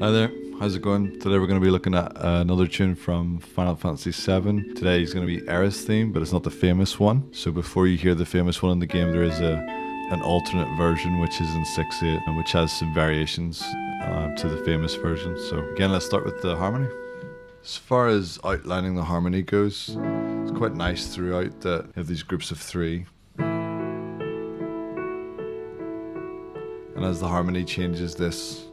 Hi there, how's it going? Today we're going to be looking at another tune from Final Fantasy VII. Today is going to be Aerith's theme, but it's not the famous one. So before you hear the famous one in the game, there is an alternate version which is in 6/8 and which has some variations to the famous version. So again, let's start with the harmony. As far as outlining the harmony goes, it's quite nice throughout that you have these groups of three. And as the harmony changes, this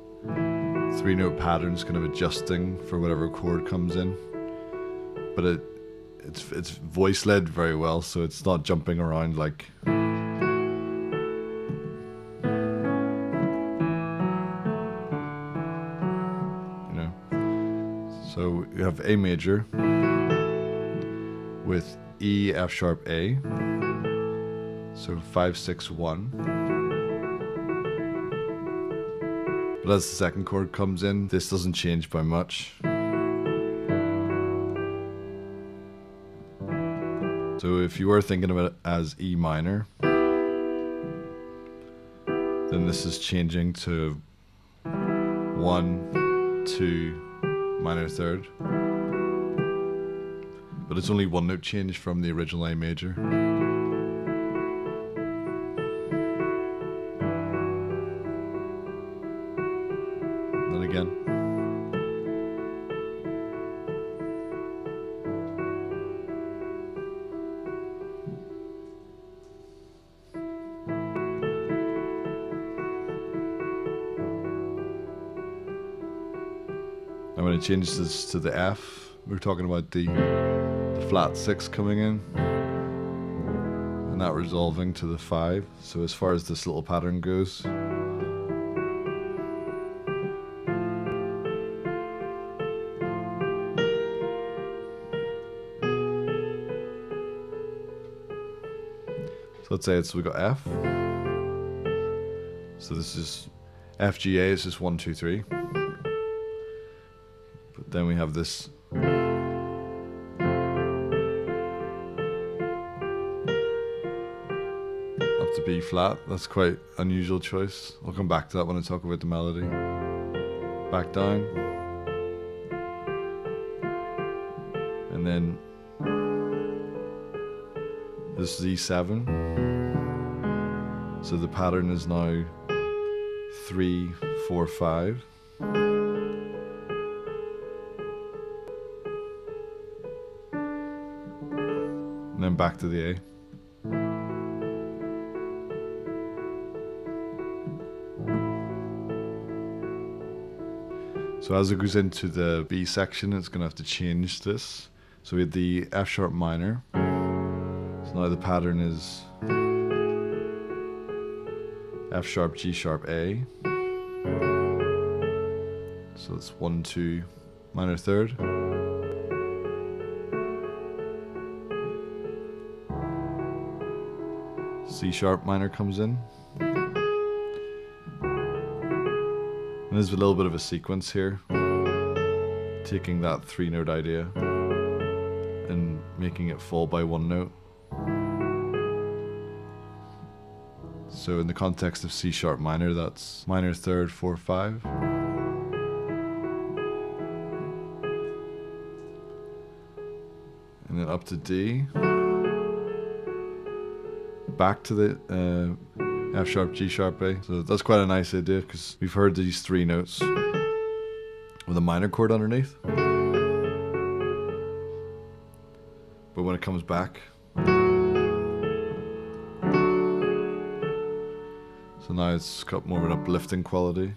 three-note pattern is kind of adjusting for whatever chord comes in, but it's voice led very well, so it's not jumping around like So you have A major with E, F sharp, A, so 5, 6, 1. But as the second chord comes in, this doesn't change by much. So if you were thinking of it as E minor, then this is changing to 1, 2, minor third. But it's only one note change from the original A major. Then again. And when it changes this to the F, we're talking about the flat 6 coming in and that resolving to the 5. So as far as this little pattern goes, so let's say we got F. So this is F, G, A is just 1, 2, 3. But then we have this up to B flat. That's quite unusual choice. I'll come back to that when I talk about the melody. Back down. And then this is E7. So the pattern is now 3, 4, 5. And then back to the A. So as it goes into the B section, it's going to have to change this. So we had the F sharp minor. So now the pattern is F sharp, G sharp, A. So it's 1, 2, minor third. C sharp minor comes in. And there's a little bit of a sequence here, taking that 3-note idea and making it fall by 1 note. So in the context of C sharp minor, that's minor third, 4, 5. And then up to D. Back to the F sharp, G sharp, A. So that's quite a nice idea because we've heard these 3 notes with a minor chord underneath. But when it comes back, so now it's got more of an uplifting quality.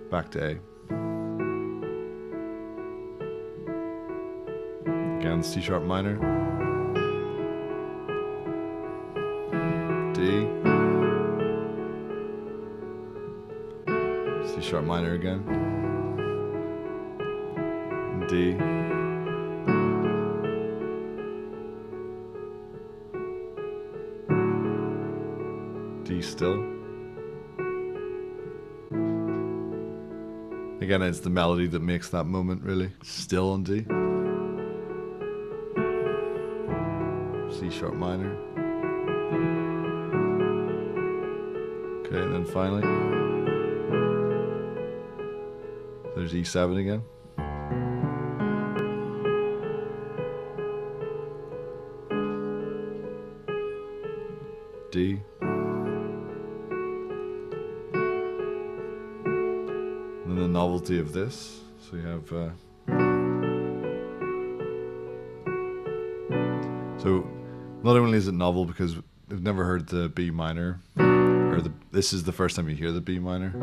Back to A. Again, C sharp minor. D. C sharp minor again. D. D still. Again, it's the melody that makes that moment really. Still on D. C sharp minor. Okay, and then finally, there's E7 again. D. And then the novelty of this. So you have so not only is it novel because we've never heard the B minor, or this is the first time you hear the B minor.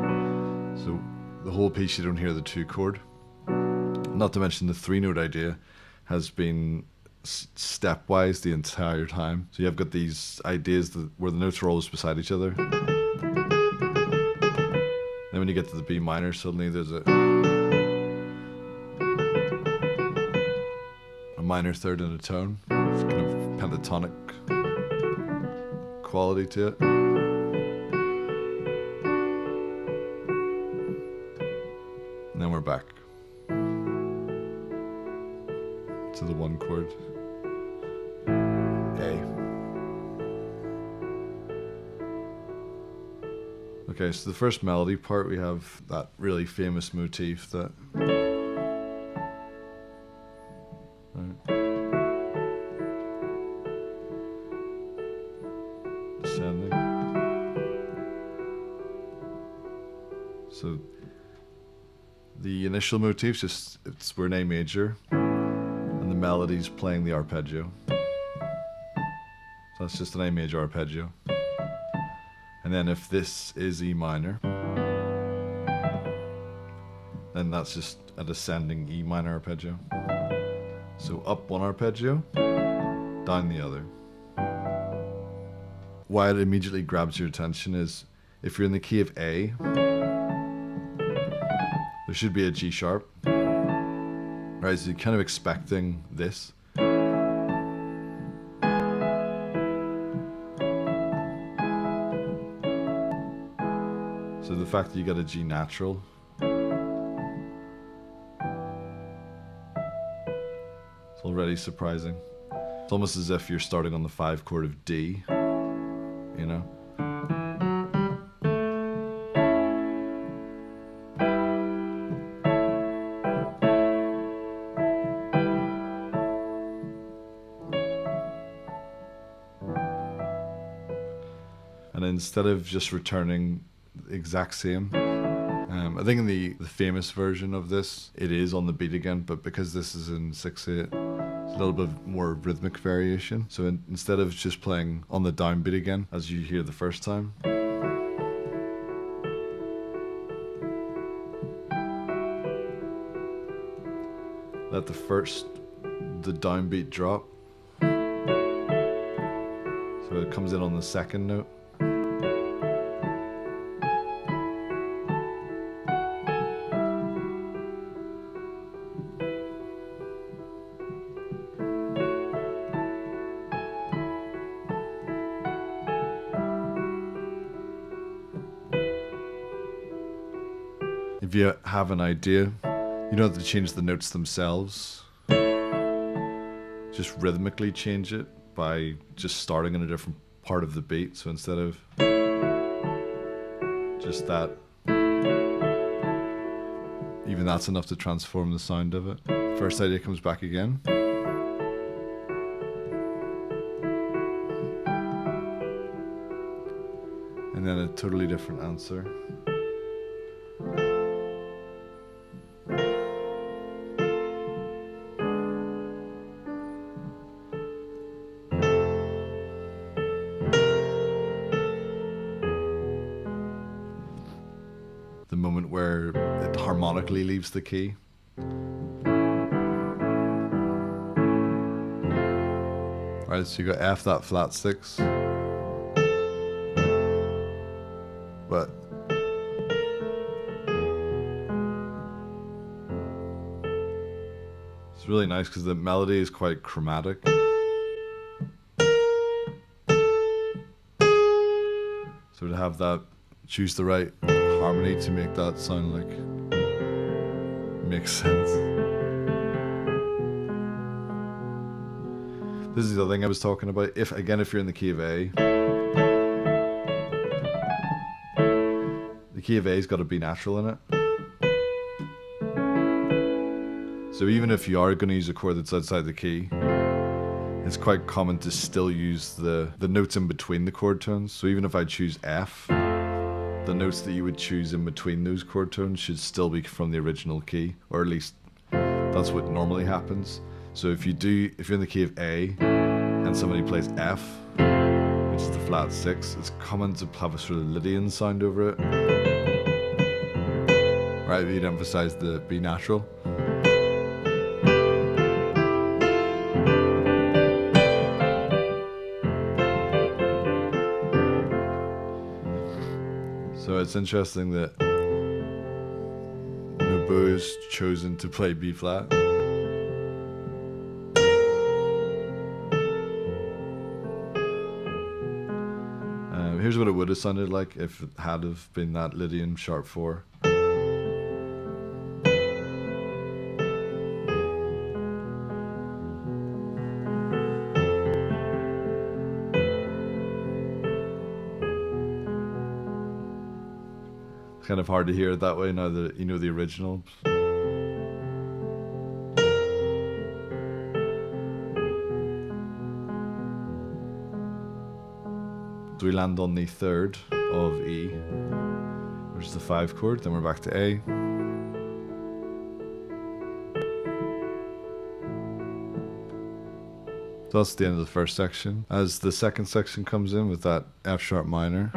So the whole piece you don't hear the 2 chord. Not to mention the 3-note idea has been stepwise the entire time. So you've got these ideas where the notes are always beside each other. Then when you get to the B minor, suddenly there's a minor third in a tone. It's kind of pentatonic quality to it. And then we're back to the 1 chord. A. Okay, so the first melody part, we have that really famous motif that descending. So the initial motif, we're in A major, and the melody's playing the arpeggio. So that's just an A major arpeggio. And then if this is E minor, then that's just a descending E minor arpeggio. So up 1 arpeggio, down the other. Why it immediately grabs your attention is if you're in the key of A, there should be a G sharp. Right, so you're kind of expecting this. So the fact that you got a G natural, it's already surprising. It's almost as if you're starting on the 5 chord of D, you know? And instead of just returning the exact same, I think in the famous version of this, it is on the beat again, but because this is in 6/8, it's a little bit more rhythmic variation. So instead of just playing on the downbeat again, as you hear the first time, let the downbeat drop. So it comes in on the 2nd note. If you have an idea, you don't have to change the notes themselves. Just rhythmically change it by just starting in a different part of the beat. So instead of just that, even that's enough to transform the sound of it. First idea comes back again. And then a totally different answer. The moment where it harmonically leaves the key. Alright, so you got F, that flat 6. But it's really nice because the melody is quite chromatic. So to have that, choose the right harmony to make that sound like makes sense. This is the thing I was talking about. If you're in the key of A, the key of A's got a B natural in it. So even if you are going to use a chord that's outside the key, it's quite common to still use the notes in between the chord tones. So even if I choose F, the notes that you would choose in between those chord tones should still be from the original key, or at least that's what normally happens. So if you're in the key of A and somebody plays F, which is the flat 6, it's common to have a sort of Lydian sound over it. Right, you'd emphasize the B natural. So it's interesting that Nobuo's chosen to play B flat. Here's what it would have sounded like if it had have been that Lydian sharp 4. It's kind of hard to hear it that way now that you know the original. So we land on the 3rd of E, which is the 5 chord, then we're back to A. So that's the end of the first section. As the second section comes in with that F sharp minor,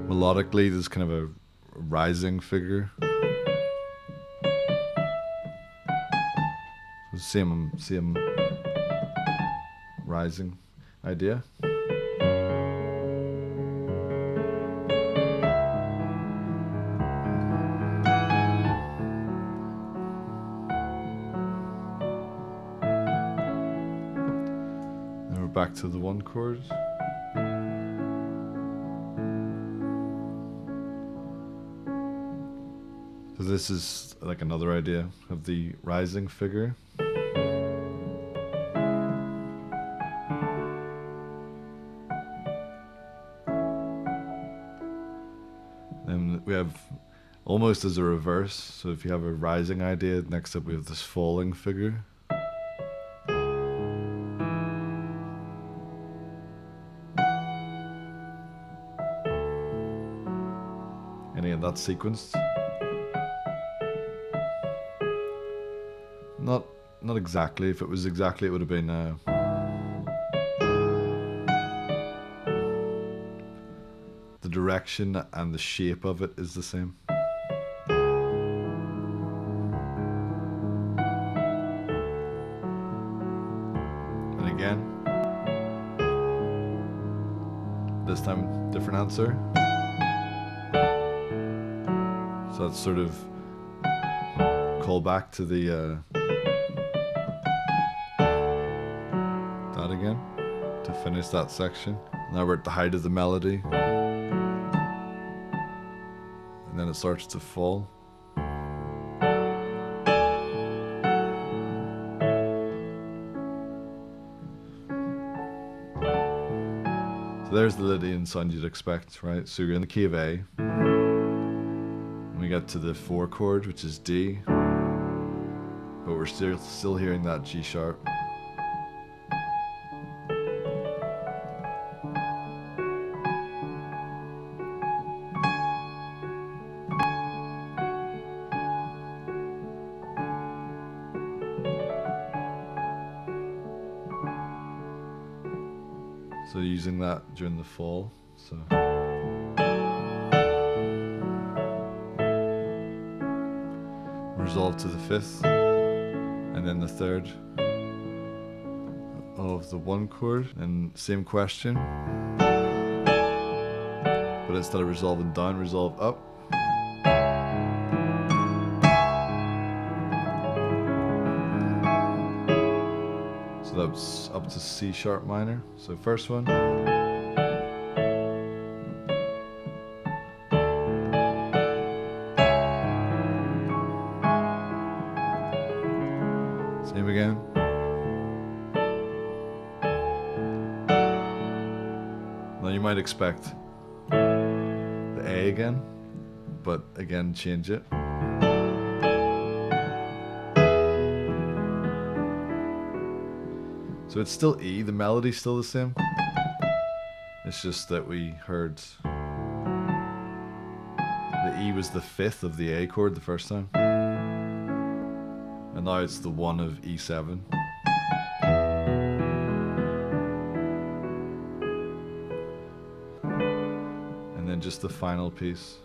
melodically there's kind of a rising figure. Same rising idea. Then we're back to the 1 chord. So this is like another idea of the rising figure. Then we have almost as a reverse. So if you have a rising idea, next up we have this falling figure. And again, that's sequenced. Not exactly. If it was exactly, it would have been the direction and the shape of it is the same. And again, this time different answer. So that's sort of call back to the that again to finish that section. Now we're at the height of the melody, and then it starts to fall. So there's the Lydian sound you'd expect, right? So you're in the key of A, and we get to the 4 chord, which is D, but we're still hearing that G sharp. So using that during the fall. So resolve to the 5th, and then the 3rd of the 1 chord, and same question, but instead of resolving down, resolve up. So that's up to C sharp minor. So first one. Same again. Now you might expect the A again, but again change it. So it's still E, the melody's still the same. It's just that we heard the E was the 5th of the A chord the first time. And now it's the 1 of E7. And then just the final piece.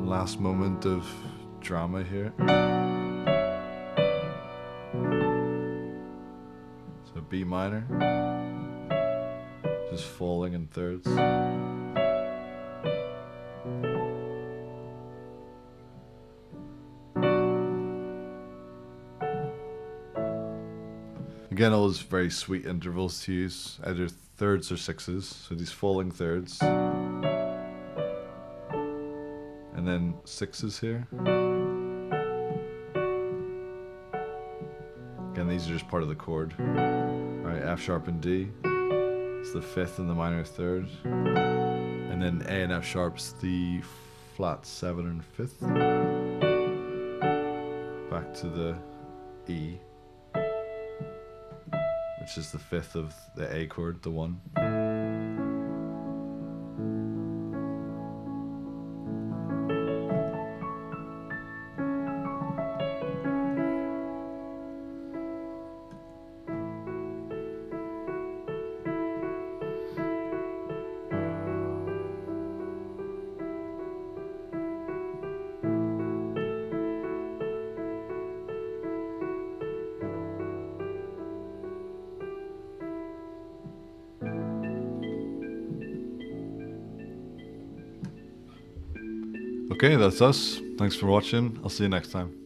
Last moment of drama here. So B minor, just falling in thirds. Again, all those very sweet intervals to use, either thirds or sixes, so these falling thirds. And then sixes here. Again, these are just part of the chord. Alright, F sharp and D. It's the 5th and the minor 3rd. And then A and F sharp's the flat 7 and 5th. Back to the E, which is the 5th of the A chord, the 1. Okay, that's us. Thanks for watching. I'll see you next time.